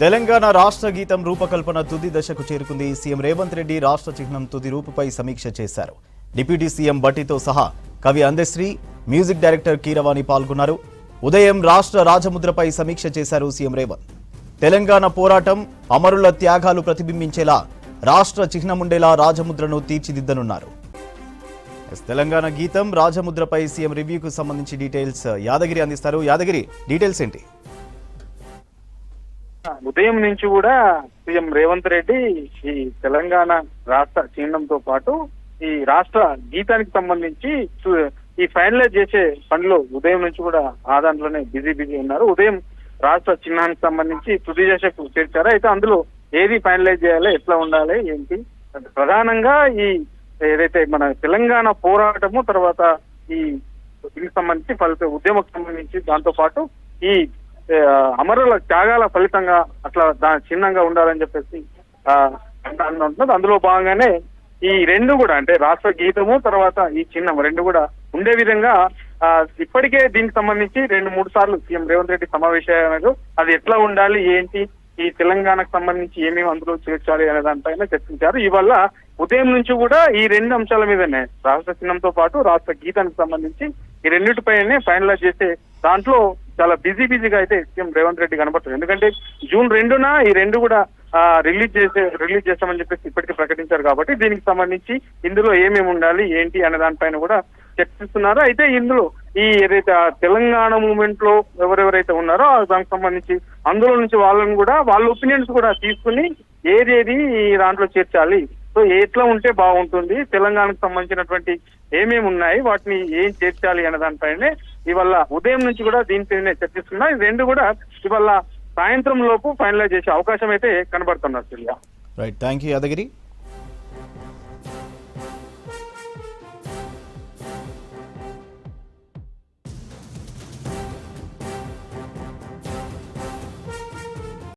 తెలంగాణ రాష్ట్ర గీతం రూపకల్పన తుది దశకు చేరుకుంది. సీఎం రేవంత్ రెడ్డి రాష్ట్ర చిహ్నం తుది రూపుపై సమీక్ష చేశారు. డిప్యూటీ సీఎం భట్టితో సహా కవి అందశ్రీ, మ్యూజిక్ డైరెక్టర్ కీరవాణి పాల్గొన్నారు. ఉదయం రాష్ట్ర రాజముద్రపై సమీక్ష చేశారు సీఎం రేవంత్. తెలంగాణ పోరాటం, అమరుల త్యాగాలు ప్రతిబింబించేలా రాష్ట్ర చిహ్నముండేలా రాజముద్రను తీర్చిదిద్దనున్నారు. తెలంగాణ గీతం రాజముద్రపై సీఎం రివ్యూకు సంబంధించి డీటెయిల్స్ యాదగిరి అందిస్తారు. యాదగిరి, డీటెయిల్స్ ఏంటి? ఉదయం నుంచి కూడా సీఎం రేవంత్ రెడ్డి ఈ తెలంగాణ రాష్ట్ర చిహ్నంతో పాటు ఈ రాష్ట్ర గీతానికి సంబంధించి ఈ ఫైనలైజ్ చేసే పనిలో ఉదయం నుంచి కూడా ఆ దాంట్లోనే బిజీ ఉన్నారు. ఉదయం రాష్ట్ర చిహ్నానికి సంబంధించి తుది దశకు చేర్చారు. అయితే అందులో ఏది ఫైనలైజ్ చేయాలి, ఎట్లా ఉండాలి, ఏంటి ప్రధానంగా ఈ ఏదైతే మన తెలంగాణ పోరాటము, తర్వాత ఈ దీనికి సంబంధించి ఫలిత ఉద్యమకు సంబంధించి దాంతో పాటు ఈ అమరుల త్యాగాల ఫలితంగా అట్లా దాని చిహ్నంగా ఉండాలని చెప్పేసి ఉంటుంది. అందులో భాగంగానే ఈ రెండు కూడా అంటే రాష్ట్ర గీతము తర్వాత ఈ చిహ్నం రెండు కూడా ఉండే విధంగా ఇప్పటికే దీనికి సంబంధించి 2-3 సార్లు సీఎం రేవంత్ రెడ్డి సమావేశాలు అది ఎట్లా ఉండాలి, ఏంటి, ఈ తెలంగాణకు సంబంధించి ఏమేమి అందులో చేర్చాలి అనే దానిపైన చర్చించారు. ఇవల్ల ఉదయం నుంచి కూడా ఈ 2 అంశాల మీదనే రాష్ట్ర చిహ్నంతో పాటు రాష్ట్ర గీతానికి సంబంధించి ఈ రెండింటిపైనే ఫైనలైజ్ చేసే దాంట్లో చాలా బిజీగా అయితే సీఎం రేవంత్ రెడ్డి కనబడుతుంది. ఎందుకంటే జూన్ 2న ఈ రెండు కూడా రిలీజ్ చేస్తామని చెప్పేసి ఇప్పటికీ ప్రకటించారు. కాబట్టి దీనికి సంబంధించి ఇందులో ఏమేమి ఉండాలి, ఏంటి అనే దానిపైన కూడా చర్చిస్తున్నారు. అయితే ఇందులో ఈ ఏదైతే తెలంగాణ మూవ్మెంట్ లో ఎవరెవరైతే ఉన్నారో దానికి సంబంధించి అందులో నుంచి వాళ్ళని కూడా వాళ్ళ ఒపీనియన్స్ కూడా తీసుకుని ఏదేది ఈ దాంట్లో చేర్చాలి, సో ఎట్లా ఉంటే బాగుంటుంది, తెలంగాణకు సంబంధించినటువంటి ఏమేమి ఉన్నాయి, వాటిని ఏం చేర్చాలి అనే దానిపైనే ఇవాళ ఉదయం నుంచి కూడా దీనిపైనే చర్చిస్తున్నారు. ఈ రెండు కూడా ఇవాళ సాయంత్రం లోపు ఫైనలైజ్ చేసే అవకాశం అయితే కనబడుతున్నారు. Right, thank you Yadagiri.